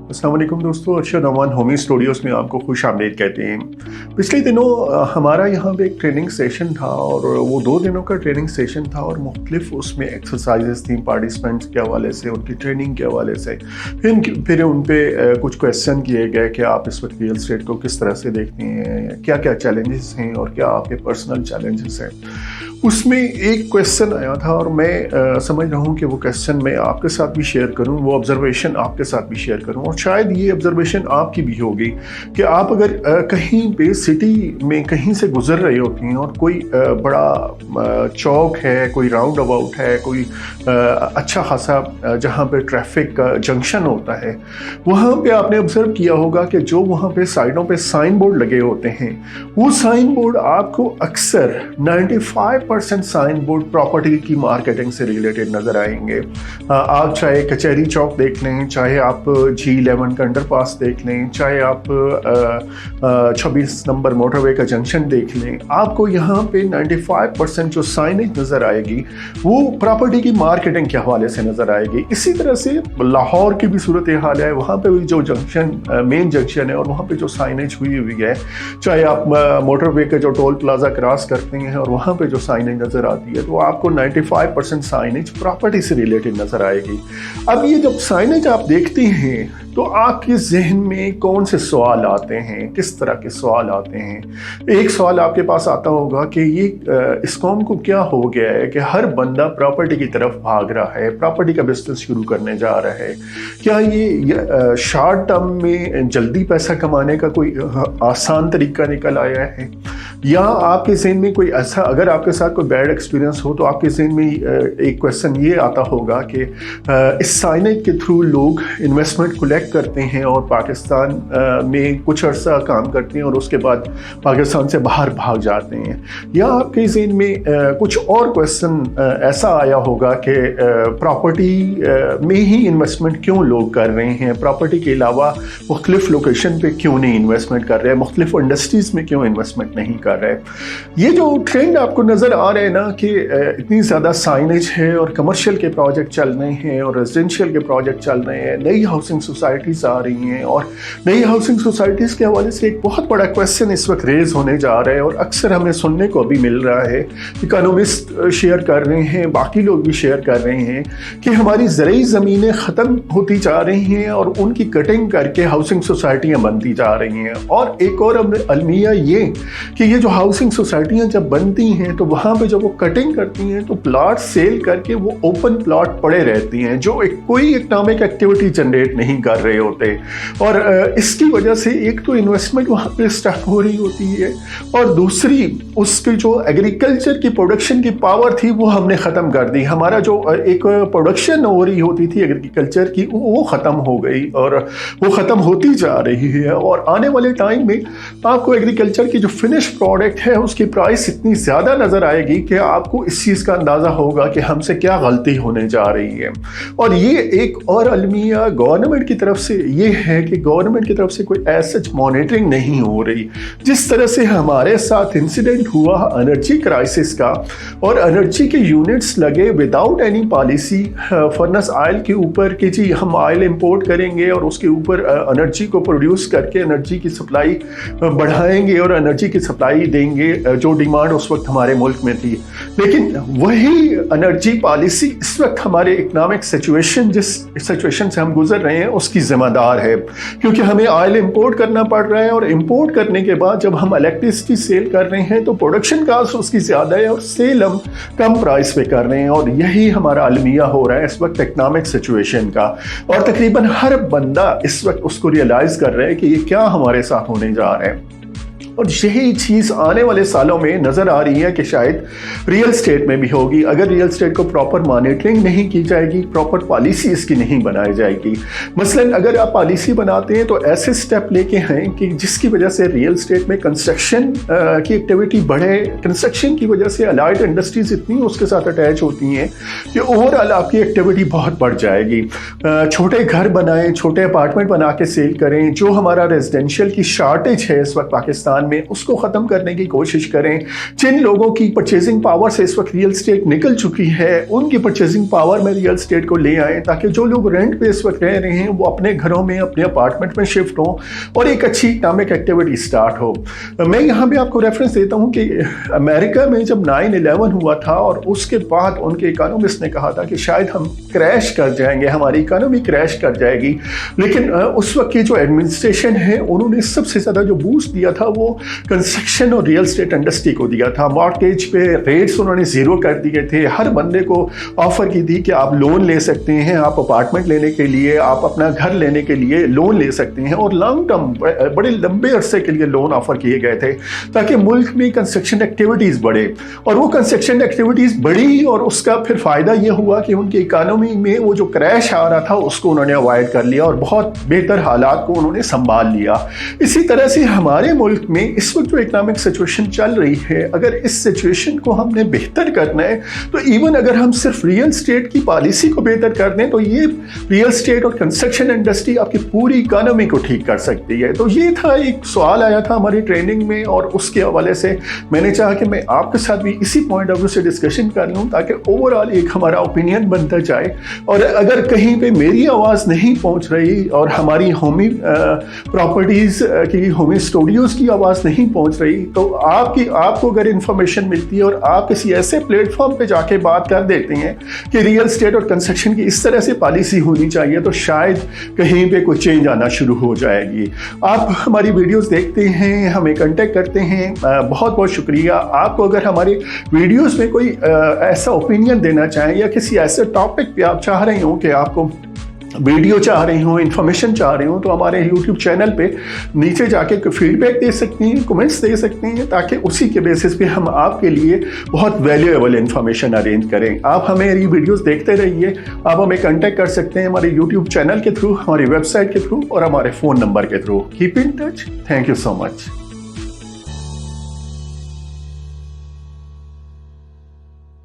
अस्सलाम वालेकुम दोस्तों, अरशद अमान होमी स्टूडियोज़ में आपको खुश आमदीद कहते हैं। पिछले दिनों हमारा यहाँ पे एक ट्रेनिंग सेशन था और वो 2 दिनों का ट्रेनिंग सेशन था और मुख्तलिफ उसमें एक्सरसाइजेस थी पार्टिसिपेंट्स के हवाले से, उनकी ट्रेनिंग के हवाले से। फिर उन पे कुछ क्वेश्चन किए गए कि आप इस वक्त रियल एस्टेट को किस तरह से देखते हैं, क्या क्या चैलेंजेस हैं और क्या आपके पर्सनल चैलेंजेस हैं। उसमें एक क्वेश्चन आया था और मैं समझ रहा हूँ कि वो क्वेश्चन मैं आपके साथ भी शेयर करूँ, वो ऑब्जर्वेशन आपके साथ भी शेयर करूँ और शायद ये ऑब्जर्वेशन आपकी भी होगी कि आप अगर कहीं पे सिटी में कहीं से गुजर रहे होती हैं और कोई बड़ा चौक है, कोई राउंड अबाउट है, कोई अच्छा खासा जहाँ पे ट्रैफिक का जंक्शन होता है, वहाँ पे आपने ऑब्जर्व किया होगा कि जो वहाँ पे साइडों पे साइन बोर्ड लगे होते हैं, वो साइन बोर्ड आपको अक्सर 95% साइन बोर्ड प्रॉपर्टी की मार्केटिंग से रिलेटेड नज़र आएंगे। आप चाहे कचहरी चौक देख लें, चाहे आप G11 का अंडरपास देख लें, चाहे आप 26 नंबर मोटरवे का जंक्शन देख लें, आपको यहाँ पे 95% जो साइनेज नज़र आएगी वो प्रॉपर्टी की मार्केटिंग के हवाले से नज़र आएगी। इसी तरह से लाहौर की भी सूरत हाल है, वहाँ पे भी जो जंक्शन मेन जंक्शन है और वहाँ पे जो साइनेज हुई है, चाहे आप मोटरवे का जो टोल प्लाजा क्रॉस करते हैं और वहाँ पे जो साइनेज नज़र आती है, तो आपको 95% साइनेज प्रॉपर्टी से रिलेटेड नज़र आएगी। अब ये जब साइनेज आप देखते हैं तो आपके जहन में कौन से सवाल आते हैं, किस तरह के सवाल आते हैं। एक सवाल आपके पास आता होगा कि ये इस कौम को क्या हो गया है कि हर बंदा प्रॉपर्टी की तरफ भाग रहा है, प्रॉपर्टी का बिजनेस शुरू करने जा रहा है। क्या ये शॉर्ट टर्म में जल्दी पैसा कमाने का कोई आसान तरीका निकल आया है, या आपके जहन में कोई ऐसा, अगर आपके साथ कोई बैड एक्सपीरियंस हो तो आपके जहन में एक क्वेश्चन ये आता होगा कि इस साइनेज के थ्रू लोग इन्वेस्टमेंट कलेक्ट करते हैं और पाकिस्तान में कुछ अर्सा काम करते हैं और उसके बाद पाकिस्तान से बाहर भाग जाते हैं। या आपके जहन में कुछ और क्वेश्चन ऐसा आया होगा कि प्रॉपर्टी में ही इन्वेस्टमेंट क्यों लोग कर रहे हैं, प्रॉपर्टी के अलावा मुख्तलिफ लोकेशन पे क्यों नहीं इन्वेस्टमेंट कर रहे हैं, मुख्तलिफ इंडस्ट्रीज़ में क्यों इन्वेस्टमेंट नहीं कर रहे। ये जो ट्रेंड आपको नज़र आ रहे हैं ना कि इतनी ज़्यादा साइनेज है और कमर्शियल के प्रोजेक्ट चल रहे हैं और रेजिडेंशियल के प्रोजेक्ट चल रहे हैं, नई हाउसिंग सोसाइटीज़ आ रही हैं और नई हाउसिंग सोसाइटीज़ के हवाले से एक बहुत बड़ा क्वेश्चन इस वक्त रेज होने जा रहा है और अक्सर हमें सुनने को भी मिल रहा है, इकोनॉमिस्ट शेयर कर रहे हैं, बाकी लोग भी शेयर कर रहे हैं कि हमारी ज़रूरी ज़मीनें ख़त्म होती जा रही हैं और उनकी कटिंग करके हाउसिंग सोसाइटियाँ बनती जा रही हैं। और एक और अलमिया ये कि ये जो हाउसिंग सोसाइटियाँ जब बनती हैं तो वहाँ पे जब वो कटिंग करती हैं तो प्लाट सेल करके वो ओपन प्लाट पड़े रहती हैं जो कोई इकनॉमिक एक्टिविटी जनरेट नहीं कर रहे होते और इसकी वजह से एक तो इन्वेस्टमेंट वहाँ पे स्टक हो रही होती है और दूसरी उसकी जो एग्रीकल्चर की प्रोडक्शन की पावर थी वो हमने ख़त्म कर दी। हमारा जो एक प्रोडक्शन हो रही होती थी एग्रीकल्चर की वो ख़त्म हो गई और वो ख़त्म होती जा रही है और आने वाले टाइम में आपको एग्रीकल्चर की जो फिनिश प्रोडक्ट है उसकी प्राइस इतनी ज़्यादा नज़र आएगी कि आपको इस चीज़ का अंदाज़ा होगा कि हमसे क्या गलती होने जा रही है। और ये एक और अलमिया गवर्नमेंट की तरफ से ये है कि गवर्नमेंट की तरफ से कोई ऐसा मॉनिटरिंग नहीं हो रही। जिस तरह से हमारे साथ इंसिडेंट हुआ एनर्जी क्राइसिस का और एनर्जी के यूनिट्स लगे without any policy furnace oil के ऊपर कि जी हम ऑयल इंपोर्ट करेंगे और उसके ऊपर एनर्जी को प्रोड्यूस करके एनर्जी की सप्लाई बढ़ाएंगे और एनर्जी की सप्लाई देंगे जो डिमांड उस वक्त हमारे मुल्क में थी। लेकिन वही एनर्जी पॉलिसी इस वक्त हमारे इकोनॉमिक सिचुएशन, जिस सिचुएशन से हम गुजर रहे हैं उसकी जिम्मेदार है, क्योंकि हमें ऑयल इंपोर्ट करना पड़ रहा है और इंपोर्ट करने के बाद जब हम इलेक्ट्रिसिटी सेल कर रहे हैं तो प्रोडक्शन कास्ट उसकी ज़्यादा है और सेल हम कम प्राइस पे कर रहे हैं और यही हमारा अलमिया हो रहा है इस वक्त इकोनॉमिक सिचुएशन का। और तकरीबन हर बंदा इस वक्त उसको रियलाइज़ कर रहा है कि ये क्या हमारे साथ होने जा रहा है और यही चीज़ आने वाले सालों में नज़र आ रही है कि शायद रियल स्टेट में भी होगी अगर रियल स्टेट को प्रॉपर मॉनिटरिंग नहीं की जाएगी, प्रॉपर पॉलिसी इसकी नहीं बनाई जाएगी। मसलन अगर आप पॉलिसी बनाते हैं तो ऐसे स्टेप लेके हैं कि जिसकी वजह से रियल स्टेट में कंस्ट्रक्शन की एक्टिविटी बढ़े, कंस्ट्रक्शन की वजह से अलाइड इंडस्ट्रीज इतनी उसके साथ अटैच होती हैं कि ओवरऑल आपकी एक्टिविटी बहुत बढ़ जाएगी। छोटे घर बनाएं, छोटे अपार्टमेंट बना के सेल करें। जो हमारा रेजिडेंशियल की शॉर्टेज है इस वक्त पाकिस्तान ईमान में, उसको ख़त्म करने की कोशिश करें। जिन लोगों की परचेजिंग पावर से इस वक्त रियल स्टेट निकल चुकी है, उनकी परचेजिंग पावर में रियल स्टेट को ले आएँ, ताकि जो लोग रेंट पे इस वक्त रह रहे हैं वो अपने घरों में, अपने अपार्टमेंट में शिफ्ट हों और एक अच्छी इकनॉमिक एक्टिविटी स्टार्ट हो। मैं यहाँ पे आपको रेफरेंस देता हूँ कि अमेरिका में जब 9/11 हुआ था और उसके बाद उनके इकोनॉमिस्ट ने कहा था कि शायद हम क्रैश कर जाएंगे, हमारी इकोनॉमी क्रैश कर जाएगी, लेकिन उस वक्त की जो एडमिनिस्ट्रेशन है उन्होंने सबसे ज़्यादा जो बूस्ट दिया था वो कंस्ट्रक्शन और रियल स्टेट इंडस्ट्री को दिया था। मॉर्गेज पे रेट्स उन्होंने ज़ीरो कर दिए थे, हर बंदे को ऑफर की थी कि आप लोन ले सकते हैं, आप अपार्टमेंट लेने के लिए, आप अपना घर लेने के लिए लोन ले सकते हैं, और लॉन्ग टर्म बड़े लंबे अरसे के लिए लोन ऑफर किए गए थे ताकि मुल्क में कंस्ट्रक्शन एक्टिविटीज़ बढ़े। और वो कंस्ट्रक्शन एक्टिविटीज़ बढ़ी और उसका फिर फ़ायदा ये हुआ कि उनकी इकानमी में वो जो क्रैश आ रहा था उसको उन्होंने अवॉइड कर लिया और बहुत बेहतर हालात को उन्होंने संभाल लिया। इसी तरह से हमारे मुल्क में इस वक्त जो इकनॉमिक सिचुएशन चल रही है, अगर इस सिचुएशन को हमने बेहतर करना है तो इवन अगर हम सिर्फ रियल स्टेट की पॉलिसी को बेहतर कर दें तो ये रियल स्टेट और कंस्ट्रक्शन इंडस्ट्री आपकी पूरी इकानमी को ठीक कर सकती है। तो ये था, एक सवाल आया था हमारी ट्रेनिंग में और उसके हवाले से मैंने चाहा कि मैं आपके साथ भी इसी पॉइंट ऑफ व्यू से डिस्कशन कर लूँ ताकि ओवरऑल एक हमारा ओपिनियन बनता जाए। और अगर कहीं पे मेरी आवाज़ नहीं पहुँच रही और हमारी होमी प्रॉपर्टीज़ की, होमी स्टूडियोज़ की आवाज़ नहीं पहुँच रही, तो आपको अगर इंफॉर्मेशन मिलती है और आप किसी ऐसे प्लेटफॉर्म पे जाके बात कर देते हैं कि रियल स्टेट और कंस्ट्रक्शन की इस तरह से पॉलिसी होनी चाहिए, तो शायद कहीं पे कोई चेंज आना शुरू हो जाएगी। आप हमारी वीडियोस देखते हैं, हमें कांटेक्ट करते हैं, बहुत बहुत शुक्रिया। आपको अगर हमारे वीडियोस में कोई ऐसा ओपिनियन देना चाहें या किसी ऐसे टॉपिक पे आप चाह रहे हो कि आपको वीडियो चाह रही हो, इन्फॉर्मेशन चाह रही हो, तो हमारे YouTube चैनल पे नीचे जाके फीडबैक दे सकती हैं, कमेंट्स दे सकती हैं, ताकि उसी के बेसिस पे हम आपके लिए बहुत वैल्यूएबल इन्फॉर्मेशन अरेंज करें। आप हमें वीडियोस देखते रहिए। आप हमें कांटेक्ट कर सकते हैं हमारे YouTube चैनल के थ्रू, हमारी वेबसाइट के थ्रू और हमारे फ़ोन नंबर के through. Keep in touch. Thank you so much.